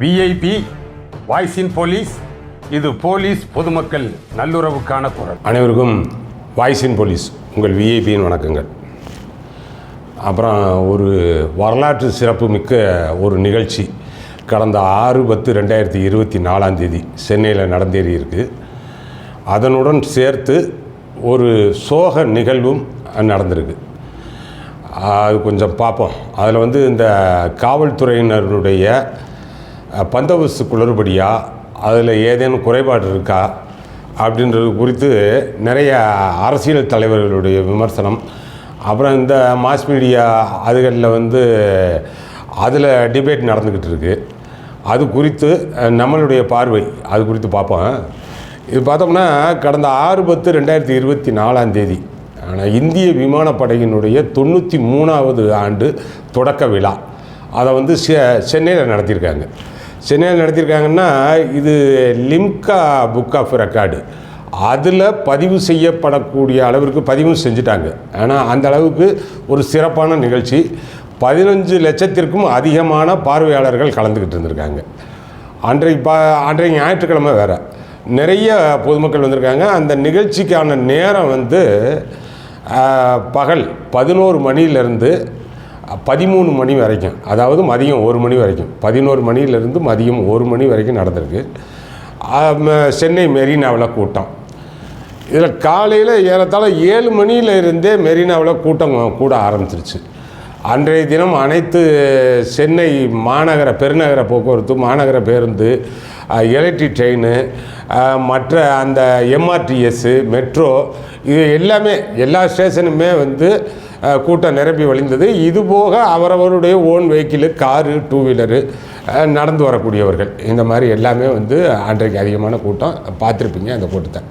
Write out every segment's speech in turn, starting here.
VIP voice இன் police. இது police பொதுமக்கள் நல்லுறவுக்கான குரல். அனைவருக்கும் வாய்ஸ் இன் போலீஸ் உங்கள் விஐபியின் வணக்கங்கள். அப்புறம் ஒரு வரலாற்று சிறப்பு மிக்க ஒரு நிகழ்ச்சி கடந்த 6/10/2024 சென்னையில் நடந்தேறி இருக்குது. அதனுடன் சேர்த்து ஒரு சோக நிகழ்வும் நடந்திருக்கு. அது கொஞ்சம் பார்ப்போம். அதில் இந்த காவல்துறையினருடைய பந்தோபஸ்து குளறுபடியா, அதில் ஏதேனும் குறைபாடு இருக்கா அப்படின்றது குறித்து நிறைய அரசியல் தலைவர்களுடைய விமர்சனம், அப்புறம் இந்த மாஸ் மீடியா அதுகளில் அதில் டிபேட் நடந்துக்கிட்டு இருக்குது. அது குறித்து நம்மளுடைய பார்வை அது குறித்து பார்ப்போம். இது பார்த்தோம்னா கடந்த 6/10/2024 ஆனால் இந்திய விமானப்படையினுடைய 93வது ஆண்டு தொடக்க விழா அதை சென்னையில் நடத்தியிருக்காங்க. சென்னையில் நடத்தியிருக்காங்கன்னா இது லிம்கா புக் ஆஃப் ரெக்கார்டு அதில் பதிவு செய்யப்படக்கூடிய அளவிற்கு பதிவு செஞ்சுட்டாங்க. ஆனால் அந்த அளவுக்கு ஒரு சிறப்பான நிகழ்ச்சி. 15 லட்சத்திற்கும் அதிகமான பார்வையாளர்கள் கலந்துக்கிட்டு இருந்திருக்காங்க. அன்றைக்கு ஞாயிற்றுக்கிழமை வேறு நிறைய பொதுமக்கள் வந்திருக்காங்க. அந்த நிகழ்ச்சிக்கான நேரம் பகல் 11 மணியிலிருந்து 13 மணி வரைக்கும், அதாவது மதியம் 1 மணி வரைக்கும், 11 மணியிலிருந்து மதியம் 1 மணி வரைக்கும் நடந்திருக்கு. சென்னை மெரினாவில் கூட்டம். இதில் காலையில் ஏறத்தாழ 7 மணியிலிருந்தே மெரினாவில் கூட்டம் கூட ஆரம்பிச்சிருச்சு. அன்றைய தினம் அனைத்து சென்னை மாநகர பெருநகர போக்குவரத்து, மாநகர பேருந்து, எலக்ட்ரிக் ட்ரெயின், மற்ற அந்த எம்ஆர்டிஎஸ்ஸு, மெட்ரோ, இது எல்லாமே எல்லா ஸ்டேஷனுமே கூட்டம் நிரம்பி வழிந்தது. இதுபோக அவரவருடைய ஓன் வெஹிக்கிளு, காரு, 2 வீலரு, நடந்து வரக்கூடியவர்கள், இந்த மாதிரி எல்லாமே அன்றைக்கு அதிகமான கூட்டம். பார்த்துருப்பீங்க அந்த கூட்டத்தை.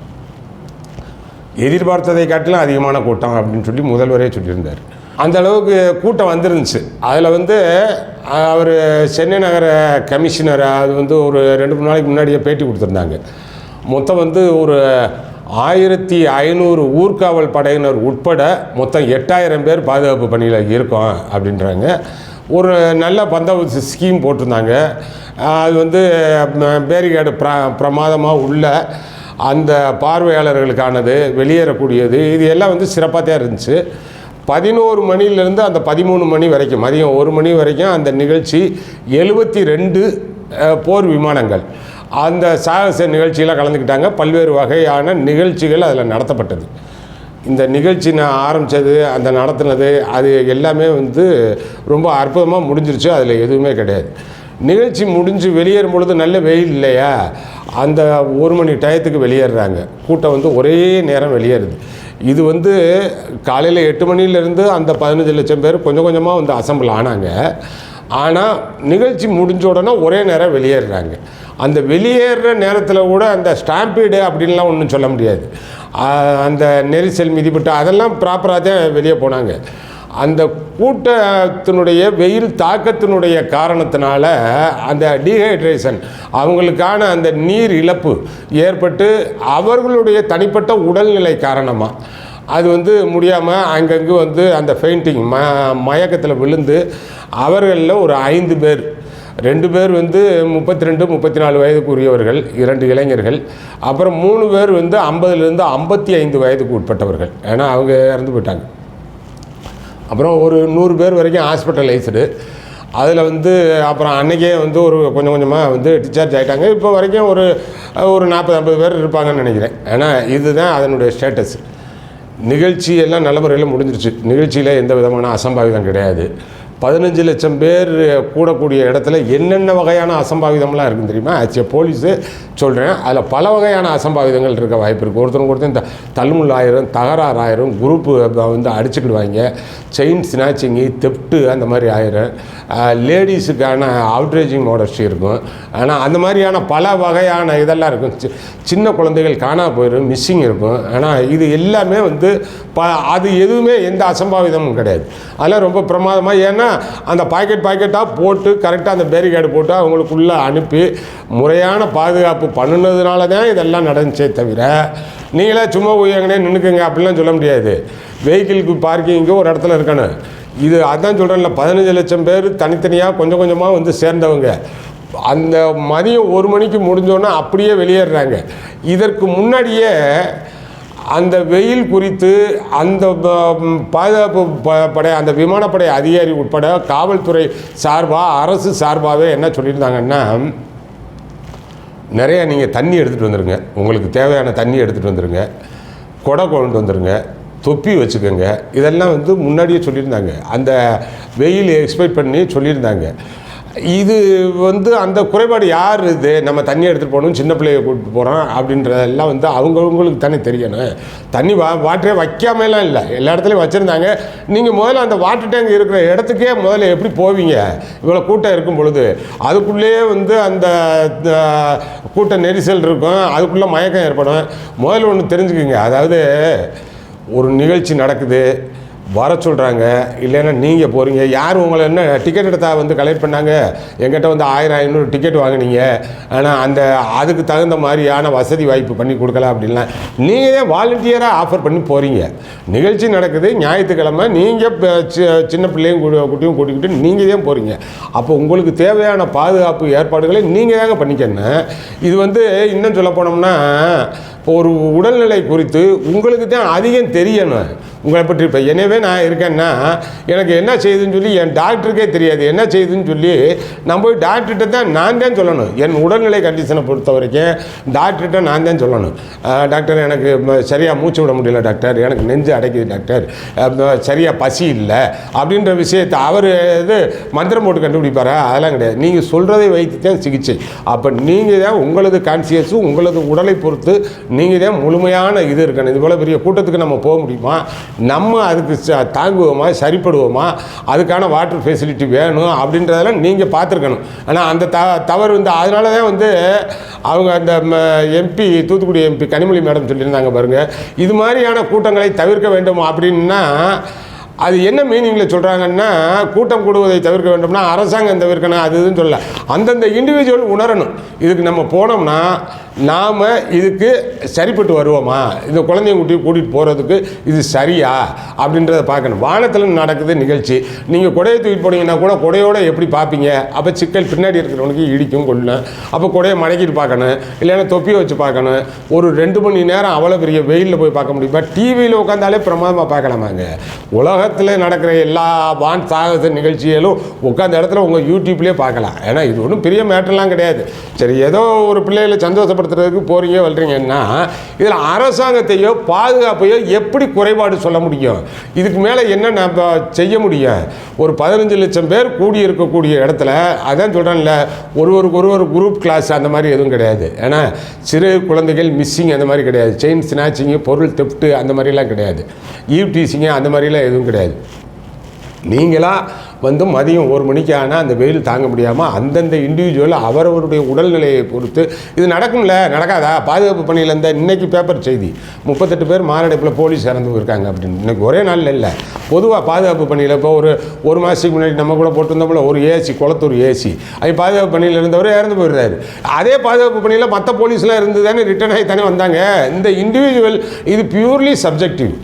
எதிர்பார்த்ததை காட்டிலும் அதிகமான கூட்டம் அப்படின்னு சொல்லி முதல்வரே சொல்லியிருந்தார். அந்த அளவுக்கு கூட்டம் வந்துருந்துச்சு. அதில் அவர் சென்னை நகர கமிஷனர் அது ஒரு 2-3 நாளைக்கு முன்னாடியே பேட்டி கொடுத்துருந்தாங்க. மொத்தம் ஒரு 1500 ஊர்காவல் படையினர் உட்பட மொத்தம் 8000 பேர் பாதுகாப்பு பணியில் இருக்கோம் அப்படின்றாங்க. ஒரு நல்ல பந்தோபஸ்து ஸ்கீம் போட்டிருந்தாங்க. அது பேரிகேடு பிரமாதமாக உள்ள அந்த பார்வையாளர்களுக்கானது, வெளியேறக்கூடியது, இது எல்லாம் சிறப்பாக தான் இருந்துச்சு. 11 மணியிலேருந்து அந்த 13 மணி வரைக்கும், மதியம் 1 மணி வரைக்கும் அந்த நிகழ்ச்சி 72 போர் விமானங்கள் அந்த சாகச நிகழ்ச்சியில் கலந்துக்கிட்டாங்க. பல்வேறு வகையான நிகழ்ச்சிகள் அதில் நடத்தப்பட்டது. இந்த நிகழ்ச்சி நான் ஆரம்பித்தது, அந்த நடத்தினது, அது எல்லாமே ரொம்ப அற்புதமாக முடிஞ்சிருச்சு. அதில் எதுவுமே கிடையாது. நிகழ்ச்சி முடிஞ்சு வெளியேறும் பொழுது நல்ல வெயில் இல்லையா, அந்த 1 மணி டயத்துக்கு வெளியேறுறாங்க. கூட்டம் ஒரே நேரம் வெளியேறுது. இது காலையில் 8 மணிலேருந்து அந்த 15 லட்சம் பேர் கொஞ்சம் கொஞ்சமாக அசம்பிள் ஆனாங்க. ஆனால் நிகழ்ச்சி முடிஞ்ச உடனே ஒரே நேரம் வெளியேறுறாங்க. அந்த வெளியேறுற நேரத்தில் கூட அந்த ஸ்டாம்பீடு அப்படின்லாம் ஒன்றும் சொல்ல முடியாது. அந்த நெரிசல் மிதிப்பட்டு அதெல்லாம் ப்ராப்பராக தான் வெளியே போனாங்க. அந்த கூட்டத்தினுடைய வெயில் தாக்கத்தினுடைய காரணத்தினால அந்த டீஹைட்ரேஷன், அவங்களுக்கான அந்த நீர் இழப்பு ஏற்பட்டு அவர்களுடைய தனிப்பட்ட உடல்நிலை காரணமாக அது முடியாமல் அங்கங்கு அந்த ஃபெயிண்டிங் மயக்கத்தில் விழுந்து அவர்களில் ஒரு 5 பேர், 2 பேர் 32-34 வயதுக்குரியவர்கள், 2 இளைஞர்கள், அப்புறம் 3 பேர் 50லேருந்து 55 வயதுக்கு உட்பட்டவர்கள். ஏன்னா அவங்க இறந்து போயிட்டாங்க. அப்புறம் ஒரு 100 பேர் வரைக்கும் ஹாஸ்பிட்டலைஸ்டு. அதில் அப்புறம் அன்றைக்கே ஒரு கொஞ்சம் கொஞ்சமாக டிஸ்சார்ஜ் ஆகிட்டாங்க. இப்போ வரைக்கும் ஒரு 40-50 பேர் இருப்பாங்கன்னு நினைக்கிறேன். ஏன்னா இதுதான் அதனுடைய ஸ்டேட்டஸ். நிகழ்ச்சி எல்லாம் நல்ல முறையில் முடிஞ்சிருச்சு. நிகழ்ச்சியில் எந்த விதமான அசம்பாவிதம் கிடையாது. 15 லட்சம் பேர் கூடக்கூடிய இடத்துல என்னென்ன வகையான அசம்பாவிதம்லாம் இருக்குன்னு தெரியுமா? போலீஸு சொல்கிறேன், அதில் பல வகையான அசம்பாவிதங்கள் இருக்க வாய்ப்பு இருக்குது. ஒருத்தர் இந்த தள்ளுமுள் ஆயிரும், தகராறு ஆயிரும், குரூப்பு அடிச்சுக்கிடுவாங்க, செயின் ஸ்நாச்சிங்கு, தெப்ட்டு அந்த மாதிரி ஆயிரும். லேடிஸுக்கான அவுட்ரேஜிங் மோடஸ்டி இருக்கும். ஆனால் அந்த மாதிரியான பல வகையான இதெல்லாம் இருக்கும். சின்ன குழந்தைகள் காணா போயிடும், மிஸ்ஸிங் இருக்கும். ஆனால் இது எல்லாமே அது எதுவுமே எந்த அசம்பாவிதமும் கிடையாது. அதெல்லாம் ரொம்ப பிரமாதமாக. ஏன்னா அந்த பாக்கெட்டாக போட்டு கரெக்டாக அந்த பேரிகேடு போட்டு அவங்களுக்குள்ளே அனுப்பி முறையான பாதுகாப்பு பண்ணினதுனால தான் இதெல்லாம் நடந்துச்சே தவிர நீங்களே சும்மா எங்கனே நின்றுக்குங்க அப்படிலாம் சொல்ல முடியாது. வெஹிக்கிளுக்கு பார்க்கிங்கு ஒரு இடத்துல இருக்கணும். இது அதான் சொல்கிறேன்ல, 15 லட்சம் பேர் தனித்தனியாக கொஞ்சம் கொஞ்சமாக சேர்ந்தவங்க. அந்த மதியம் 1 மணிக்கு முடிஞ்சோன்னா அப்படியே வெளியேறாங்க. இதற்கு முன்னாடியே அந்த வெயில் குறித்து அந்த பாதுகாப்பு படை, அந்த விமானப்படை அதிகாரி உட்பட காவல்துறை சார்பாக, அரசு சார்பாகவே என்ன சொல்லியிருந்தாங்கன்னா, நிறையா நீங்கள் தண்ணி எடுத்துகிட்டு வந்துடுங்க, உங்களுக்கு தேவையான தண்ணி எடுத்துகிட்டு வந்துடுங்க, கொடை கொண்டு வந்துடுங்க, தொப்பி வச்சுக்கோங்க, இதெல்லாம் வந்து முன்னாடியே சொல்லியிருந்தாங்க. அந்த வெயில் எக்ஸ்பெக்ட் பண்ணி சொல்லியிருந்தாங்க. இது வந்து அந்த குறைபாடு யார், இது நம்ம தண்ணி எடுத்துகிட்டு போகணும், சின்ன பிள்ளையை கூப்பிட்டு போகிறோம் அப்படின்றதெல்லாம் வந்து அவங்களுக்கு தானே தெரியணும். தண்ணி வாட்டரே வைக்காமலாம் இல்லை, எல்லா இடத்துலையும் வச்சுருந்தாங்க. நீங்கள் முதல்ல அந்த வாட்டர் டேங்க் இருக்கிற இடத்துக்கே முதல்ல எப்படி போவீங்க? இவ்வளோ கூட்டம் இருக்கும் பொழுது அதுக்குள்ளேயே வந்து அந்த கூட்ட நெரிசல் இருக்கும், அதுக்குள்ளே மயக்கம் ஏற்படும். முதல்ல ஒன்று தெரிஞ்சுக்குங்க, அதாவது ஒரு நிகழ்ச்சி நடக்குது, வர சொல்கிறாங்க, இல்லைன்னா நீங்கள் போகிறீங்க. யார் உங்களை என்ன டிக்கெட் எடுத்தா வந்து கலெக்ட் பண்ணாங்க? எங்கிட்ட வந்து 1000-500 டிக்கெட் வாங்கினீங்க, ஆனால் அதுக்கு தகுந்த மாதிரியான வசதி வாய்ப்பு பண்ணி கொடுக்கல அப்படின்லாம் நீங்கள் தான் வாலண்டியராக ஆஃபர் பண்ணி போகிறீங்க. நிகழ்ச்சி நடக்குது, ஞாயிற்றுக்கிழமை, நீங்கள் சின்ன பிள்ளையும் குட்டியும் கூட்டிக்கிட்டு நீங்கள் தான் போகிறீங்க. அப்போ உங்களுக்கு தேவையான பாதுகாப்பு ஏற்பாடுகளை நீங்கள் தாங்க பண்ணிக்கணும். இது வந்து இன்னும் சொல்ல போனோம்னா, இப்போ ஒரு உடல்நிலை குறித்து உங்களுக்கு தான் அதிகம் தெரியணும் உங்களை பற்றி. இப்போ எனவே நான் இருக்கேன்னா எனக்கு என்ன செய்யுதுன்னு சொல்லி என் டாக்டருக்கே தெரியாது. என்ன செய்யுதுன்னு சொல்லி நான் போய் டாக்டர்கிட்ட தான் நான் தான் சொல்லணும். என் உடல்நிலை கண்டிஷனை பொறுத்த வரைக்கும் டாக்டர்கிட்ட நான் தான் சொல்லணும். டாக்டர், எனக்கு சரியாக மூச்சு விட முடியல டாக்டர், எனக்கு நெஞ்சு அடைக்குது டாக்டர், சரியாக பசி இல்லை அப்படின்ற விஷயத்தை அவர் இது மந்திரம் போட்டு கண்டுபிடிப்பாரா? அதெல்லாம் கிடையாது. நீங்கள் சொல்கிறதை வைத்து தான் சிகிச்சை. அப்போ நீங்கள் தான் உங்களது கான்சியஸும் உங்களது உடலை பொறுத்து நீங்கள் தான் முழுமையான இது இருக்கணும். இது போல் பெரிய கூட்டத்துக்கு நம்ம போக முடியுமா? நம்ம அதுக்கு தாங்குவோமா, சரிப்படுவோமா, அதுக்கான வாட்டர் ஃபெசிலிட்டி வேணும் அப்படின்றதெல்லாம் நீங்கள் பார்த்துருக்கணும். ஆனால் அந்த தவறு வந்து அதனால தான் வந்து அவங்க அந்த MP, Thoothukudi MP Kanimozhi madam சொல்லியிருந்தாங்க பாருங்கள், இது மாதிரியான கூட்டங்களை தவிர்க்க வேண்டும் அப்படின்னா அது என்ன மீனிங்கில் சொல்கிறாங்கன்னா, கூட்டம் கூடுவதை தவிர்க்க வேண்டும்னா அரசாங்கம் தவிர்க்கணும், அது இதுன்னு சொல்லலை. அந்தந்த இண்டிவிஜுவல் உணரணும். இதுக்கு நம்ம போனோம்னா நாம் இதுக்கு சரிப்பட்டு வருவோமா, இந்த குழந்தைங்க குட்டி கூட்டிகிட்டு போகிறதுக்கு இது சரியா அப்படின்றத பார்க்கணும். வானத்தில் நடக்குது நிகழ்ச்சி, நீங்கள் கொடையை தூக்கிட்டு போனீங்கன்னா கூட கொடையோடு எப்படி பார்ப்பீங்க? அப்போ சிக்கல் பின்னாடி இருக்கிறவனுக்கு இடிக்கும் கொள்ளணும். அப்போ கொடையை மடக்கிட்டு பார்க்கணும், இல்லைன்னா தொப்பியை வச்சு பார்க்கணும். ஒரு 2 மணி நேரம் அவ்வளோ பெரிய வெயிலில் போய் பார்க்க முடியுமா? டிவியில் உட்காந்தாலே பிரமாதமாக பார்க்கலாமாங்க. உலகத்தில் நடக்கிற எல்லா வான் சாகச நிகழ்ச்சிகளும் உட்காந்த இடத்துல உங்கள் யூடியூப்லேயே பார்க்கலாம். ஏன்னா இது ஒன்றும் பெரிய மேட்டர்லாம் கிடையாது. சரி, ஏதோ ஒரு பிள்ளைகளை சந்தோஷப்படுத்துறதுக்கு போகிறீங்க வர்றீங்கன்னா, இதில் அரசாங்கத்தையோ பாதுகாப்பையோ எப்படி குறைபாடு சொல்ல முடியும்? இதுக்கு மேலே என்ன நம்ம செய்ய முடியும்? ஒரு 15 லட்சம் பேர் கூடி இருக்கக்கூடிய இடத்துல, அதான் சொல்கிறேன்ல, ஒரு குரூப் கிளாஸ் அந்த மாதிரி எதுவும் கிடையாது. ஏன்னா சிறு குழந்தைகள் மிஸ்ஸிங் அந்த மாதிரி கிடையாது, செயின் ஸ்நாச்சிங்கு, பொருள் தெஃப்ட்டு அந்த மாதிரிலாம் கிடையாது, ஈவ் டீசிங்கு அந்த மாதிரிலாம் எதுவும் கிடையாது. நீங்களாக வந்து மதியம் 1 மணிக்கு ஆனால் அந்த வெயில் தாங்க முடியாமல் அந்தந்த இண்டிவிஜுவல் அவரவருடைய உடல்நிலையை பொறுத்து இது நடக்கும்ல, நடக்காதா? பாதுகாப்பு பணியில் இந்த இன்றைக்கி பேப்பர் செய்தி 38 பேர் மாரடைப்பில் போலீஸ் இறந்து போயிருக்காங்க அப்படின்னு. இன்றைக்கி ஒரே நாளில் இல்லை, பொதுவாக பாதுகாப்பு பணியில் இப்போ ஒரு மாதத்துக்கு முன்னாடி நம்ம கூட போட்டிருந்தோம்ல, ஒரு ஏசி, குளத்தூர் ஏசி, அது பாதுகாப்பு பணியில் இருந்தவரை இறந்து போயிடுறாரு. அதே பாதுகாப்பு பணியில் மற்ற போலீஸ்லாம் இருந்து தானே ரிட்டர்ன் ஆகி தானே வந்தாங்க. இந்த இண்டிவிஜுவல் இது பியூர்லி சப்ஜெக்டிவ்.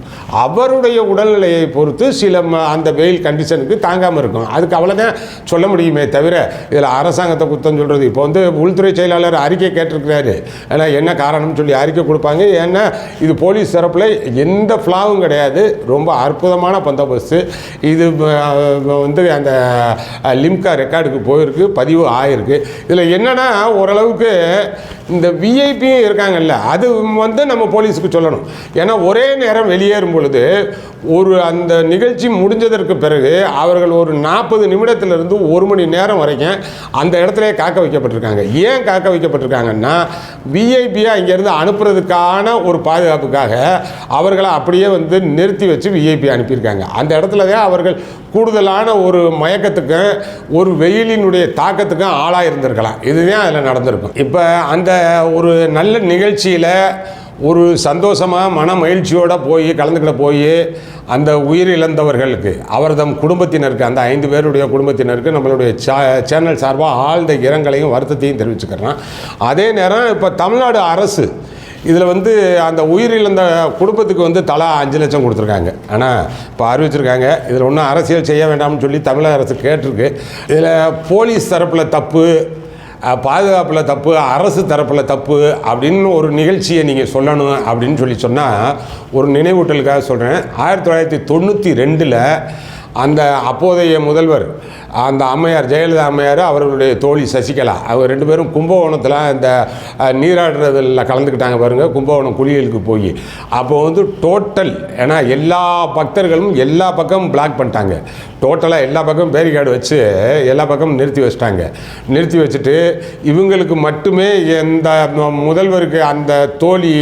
அவருடைய உடல்நிலையை பொறுத்து சில அந்த வெயில் கண்டிஷனுக்கு தாங்காமல் இருக்கும். அதுக்கு அவ்வளோதான் சொல்ல முடியுமே தவிர இதில் அரசாங்கத்தை குத்தம் சொல்கிறது. இப்போ வந்து உள்துறை செயலாளர் அறிக்கை கேட்டிருக்கிறாரு. ஏன்னா என்ன காரணம்னு சொல்லி அறிக்கை கொடுப்பாங்க. ஏன்னா இது போலீஸ் தரப்பில் எந்த ஃப்ளாவும் கிடையாது, ரொம்ப அற்புதமான பந்தோபஸ்து. இது வந்து அந்த லிம்கா ரெக்கார்டுக்கு போயிருக்கு, பதிவு ஆகிருக்கு. இதில் என்னென்னா ஓரளவுக்கு இந்த விஐபியும் இருக்காங்கல்ல, அது வந்து நம்ம போலீஸுக்கு சொல்லணும். ஏன்னா ஒரே நேரம் வெளியேறும் பொழுது ஒரு அந்த நிகழ்ச்சி முடிஞ்சதற்கு பிறகு அவர்கள் ஒரு 40 நிமிடத்திலிருந்து 1 மணி நேரம் வரைக்கும் அந்த இடத்துல காக்க வைக்கப்பட்டிருக்காங்க. ஏன் காக்க வைக்கப்பட்டிருக்காங்கன்னா, விஐபியாக இங்கேருந்து அனுப்புறதுக்கான ஒரு பாதுகாப்புக்காக அவர்களை அப்படியே வந்து நிறுத்தி வச்சு விஐபி அனுப்பியிருக்காங்க. அந்த இடத்துல தான் அவர்கள் கூடுதலான ஒரு மயக்கத்துக்கும் ஒரு வெயிலினுடைய தாக்கத்துக்கும் ஆளாக இருந்திருக்கலாம். இதுதான் அதில் நடந்திருக்கும். இப்போ அந்த ஒரு நல்ல நிகழ்ச்சியில் ஒரு சந்தோஷமாக மன மகிழ்ச்சியோடு போய் கலந்துக்கிட போய் அந்த உயிரிழந்தவர்களுக்கு அவர்தம் குடும்பத்தினருக்கு, அந்த 5 பேருடைய குடும்பத்தினருக்கு நம்மளுடைய சேனல் சார்பாக ஆழ்ந்த இரங்கலையும் வருத்தத்தையும் தெரிவிச்சுக்கிறேன். அதே நேரம் இப்போ தமிழ்நாடு அரசு இதில் வந்து அந்த உயிரிழந்த குடும்பத்துக்கு வந்து தலா 5 லட்சம் கொடுத்துருக்காங்க. ஆனால் இப்போ அறிவிச்சிருக்காங்க. இதில் ஒன்றும் அரசியல் செய்ய வேண்டாம்னு சொல்லி தமிழக அரசு கேட்டிருக்கு. இதில் போலீஸ் தரப்பில் தப்பு, பாதுகாப்பில் தப்பு, அரசு தரப்பில் தப்பு அப்படின்னு ஒரு நிகழ்ச்சியை நீங்கள் சொல்லணும் அப்படின்னு சொன்னால் ஒரு நினைவூட்டலுக்காக சொல்கிறேன். 1992 அந்த அப்போதைய முதல்வர் அந்த அம்மையார் ஜெயலலிதா அம்மையார் அவர்களுடைய தோழி சசிகலா அவங்க 2 பேரும் கும்பகோணத்தில் இந்த நீராடுறதில் கலந்துக்கிட்டாங்க பாருங்கள், கும்பகோணம் குளியலுக்கு போய். அப்போ வந்து டோட்டல், ஏன்னா எல்லா பக்தர்களும் எல்லா பக்கமும் பிளாக் பண்ணிட்டாங்க, டோட்டலாக எல்லா பக்கமும் பேரிகார்டு வச்சு எல்லா பக்கமும் நிறுத்தி வச்சிட்டாங்க. நிறுத்தி வச்சுட்டு இவங்களுக்கு மட்டுமே இந்த முதல்வருக்கு அந்த தோழி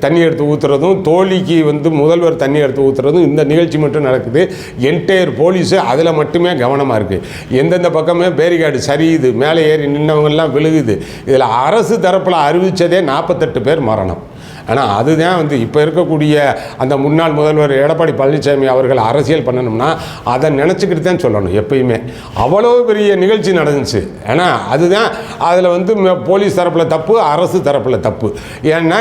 தண்ணி எடுத்து ஊற்றுறதும், தோழிக்கு வந்து முதல்வர் தண்ணி எடுத்து ஊற்றுறதும் இந்த நிகழ்ச்சி மட்டும் நடக்குது. என்டையர் போலீஸு அதில் மட்டுமே கவனமாக இருக்குது. எந்தெந்த பக்கமே பேரிகார்டு சரியுது, மேலே ஏறி நின்றவங்கெல்லாம் விழுகுது. இதில் அரசு தரப்பில் அறிவித்ததே 48 பேர் மரணம். ஆனால் அதுதான் வந்து இப்போ இருக்கக்கூடிய அந்த முன்னாள் முதல்வர் எடப்பாடி பழனிசாமி அவர்கள் அரசியல் பண்ணணும்னா அதை நினச்சிக்கிட்டு தான் சொல்லணும் எப்பயுமே. அவ்வளோ பெரிய நிகழ்ச்சி நடந்துச்சு. ஏன்னா அதுதான் அதில் வந்து போலீஸ் தரப்பில் தப்பு, அரசு தரப்பில் தப்பு. ஏன்னா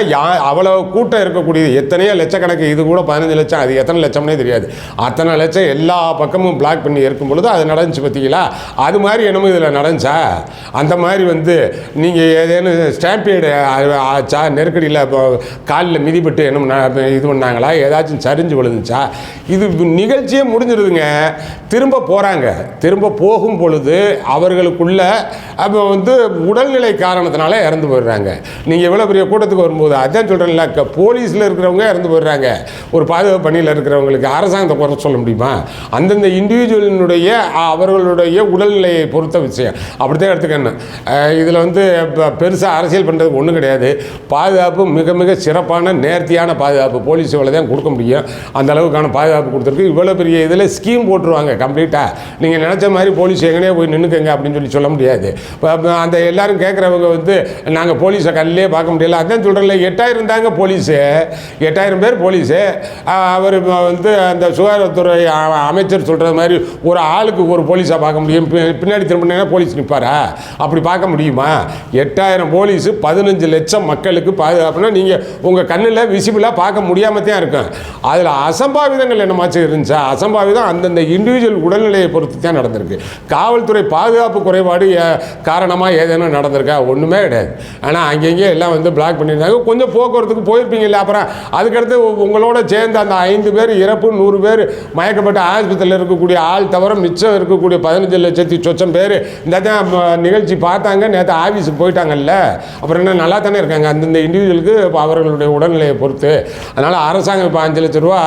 அவ்வளோ கூட்டம் இருக்கக்கூடியது, எத்தனையோ லட்சக்கணக்கு, இது கூட 15 லட்சம், அது எத்தனை லட்சம்னே தெரியாது, அத்தனை லட்சம் எல்லா பக்கமும் பிளாக் பண்ணி இருக்கும் பொழுது அது நடந்துச்சு பார்த்தீங்களா? அது மாதிரி என்னமோ இதில் நடந்துச்சா? அந்த மாதிரி வந்து நீங்கள் ஏதேனும் ஸ்டாம்பீடு ஆச்சா, நெருக்கடியில் காலில் மிதிப்பட்டு என்ன இது பண்ணாங்களா, ஏதாச்சும் சரிஞ்சு விழுந்துச்சா? இது நிகழ்ச்சியே முடிஞ்சிருதுங்க. திரும்ப போகிறாங்க. திரும்ப போகும் பொழுது அவர்களுக்குள்ள அப்போ வந்து உடல்நிலை காரணத்தினால இறந்து போயிடுறாங்க. நீங்கள் எவ்வளோ பெரிய கூட்டத்துக்கு வரும்போது அதான் சொல்கிறேன்ல, போலீஸில் இருக்கிறவங்க இறந்து போயிடுறாங்க. ஒரு பாதுகாப்பு பணியில் இருக்கிறவங்களுக்கு அரசாங்கத்தை குறை சொல்ல முடியுமா? அந்தந்த இண்டிவிஜுவலினுடைய அவர்களுடைய உடல்நிலையை பொறுத்த விஷயம் அப்படித்தான் எடுத்துக்கணும். இதில் வந்து பெருசாக அரசியல் பண்ணுறதுக்கு ஒன்றும் கிடையாது. பாதுகாப்பு மிக மிக சிறப்பான நேர்த்தியான பாதுகாப்பு போலீஸ் இவ்வளோ தான் கொடுக்க முடியும். அந்த அளவுக்கான பாதுகாப்பு கொடுத்துருக்கு. இவ்வளோ பெரிய இதில் ஸ்கீம் போட்டுருவாங்க கம்ப்ளீட்டாக. நீங்கள் நினச்ச மாதிரி போலீஸ் எங்கனே போய் நின்றுக்கங்க அப்படின்னு சொல்ல முடியாது. அந்த எல்லாரும் கேட்குறவங்க வந்து நாங்கள் போலீஸை கல்லே பார்க்க முடியல, அதான் சொல்கிறேன்ல, 8000 தாங்க போலீஸு, 8000 பேர் போலீஸு. அவர் வந்து அந்த சுகாதாரத்துறை அமைச்சர் சொல்கிற மாதிரி ஒரு ஆளுக்கு ஒரு போலீஸாக பார்க்க முடியும், பின்னாடி திரும்பினா போலீஸ் நிற்பாரா? அப்படி பார்க்க முடியுமா? 8000 போலீஸு 15 லட்சம் மக்களுக்கு பாதுகாப்புனா நீங்கள் உங்கள் கண்ணில் விசிபிளாக பார்க்க முடியாமல் தான் இருக்கும். அதில் அசம்பாவிதங்கள் என்னமாச்சும் இருந்துச்சா? அசம்பாவிதம் அந்தந்த இண்டிவிஜுவல் உடல்நிலையை பொறுத்து தான் நடந்திருக்கு. காவல்துறை பாதுகாப்பு குறைபாடு காரணமாக ஏதேனும் நடந்திருக்கா? ஒன்றுமே கிடையாது. ஆனால் அங்கங்கே எல்லாம் வந்து பிளாக் பண்ணியிருந்தாங்க. கொஞ்சம் போக்குவரத்துக்கு போயிருப்பீங்க இல்லை? அப்புறம் அதுக்கடுத்து உங்களோட சேர்ந்து அந்த 5 பேர் இறப்பு, 100 பேர் மயக்கப்பட்ட ஆஸ்பத்திரியில் இருக்கக்கூடிய ஆள் தவிர மிச்சம் இருக்கக்கூடிய 15 லட்சத்தி சொச்சம் பேர் இந்த தான் நிகழ்ச்சி பார்த்தாங்க. நேற்று ஆஃபீஸுக்கு போயிட்டாங்கல்ல, அப்புறம் என்ன நல்லா தானே இருக்காங்க அந்தந்த இண்டிவிஜுவலுக்கு அவர்களுடைய உடல்நிலையை பொறுத்து. அதனால் அரசாங்கம் இப்போ 5 லட்ச ரூபா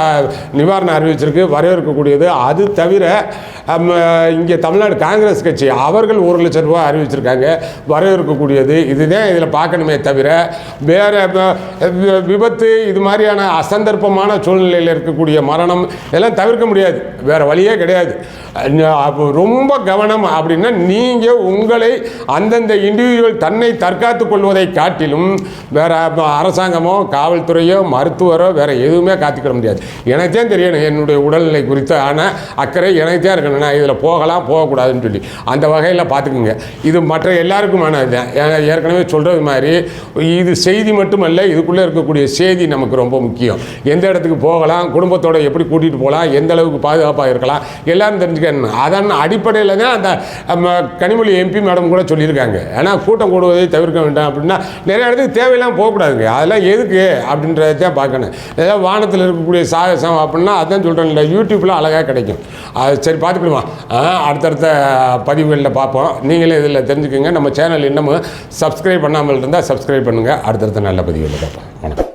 நிவாரணம் அறிவிச்சிருக்கு, வரவேற்கக்கூடியது. அது தவிர இங்கே தமிழ்நாடு காங்கிரஸ் கட்சி அவர்கள் 1 லட்ச ரூபா அறிவிச்சிருக்காங்க, வரவேற்கக்கூடியது. இதுதான் இதில் பார்க்கணுமே தவிர வேறு விபத்து இது மாதிரியான அசந்தர்ப்பமான சூழ்நிலையில் இருக்கக்கூடிய மரணம் இதெல்லாம் தவிர்க்க முடியாது, வேறு வழியே கிடையாது. ரொம்ப கவனம் அப்படின்னா நீங்கள் உங்களை அந்தந்த இண்டிவிஜுவல் தன்னை தற்காத்து கொள்வதை காட்டிலும் வேறு அரசாங்கமோ காவல்துறையோ மருத்துவரோ வேறு எதுவுமே காத்துக்கிட முடியாது. எனக்குத்தான் தெரியணும் என்னுடைய உடல்நிலை குறித்து ஆனால் அக்கறை எனக்குத்தான் இருக்கணும். நான் இதில் போகலாம் போகக்கூடாதுன்னு சொல்லி அந்த வகையில் பார்த்துக்குங்க. இது மற்ற எல்லாருக்குமான இதுதான். ஏற்கனவே சொல்கிறது மாதிரி இது செய்தி மட்டுமல்ல, இதுக்குள்ளே இருக்கக்கூடிய செய்தி நமக்கு ரொம்ப முக்கியம். எந்த இடத்துக்கு போகலாம், குடும்பத்தோடு எப்படி கூட்டிகிட்டு போகலாம், எந்த அளவுக்கு பாதுகாப்பாக இருக்கலாம் எல்லாரும் தெரிஞ்சுக்கணும். அதன் அடிப்படையில் தான் அந்த கனிமொழி எம்பி மேடம் கூட சொல்லியிருக்காங்க. ஏன்னா கூட்டம் கூடுவதை தவிர்க்க வேண்டாம் அப்படின்னா நிறைய இடத்துக்கு தேவையெல்லாம் போகக்கூடாதுங்க. அதெல்லாம் எதுக்கு அப்படின்றதான் பார்க்கணும். ஏதாவது வானத்தில் இருக்கக்கூடிய சாகசம் அப்படின்னா அதான் சொல்கிறேன் இல்லை, யூடியூப்பில் அழகாக கிடைக்கும். அது சரி பார்த்துக்கணுமா? அடுத்தடுத்த பதிவுகளில் பார்ப்போம். நீங்களே இதில் தெரிஞ்சுக்கோங்க. நம்ம சேனல் இன்னமும் சப்ஸ்கிரைப் பண்ணாமல் இருந்தால் சப்ஸ்கிரைப் பண்ணுங்கள். அடுத்தடுத்த நல்ல பதிவுகளில் பார்ப்போம். வணக்கம்.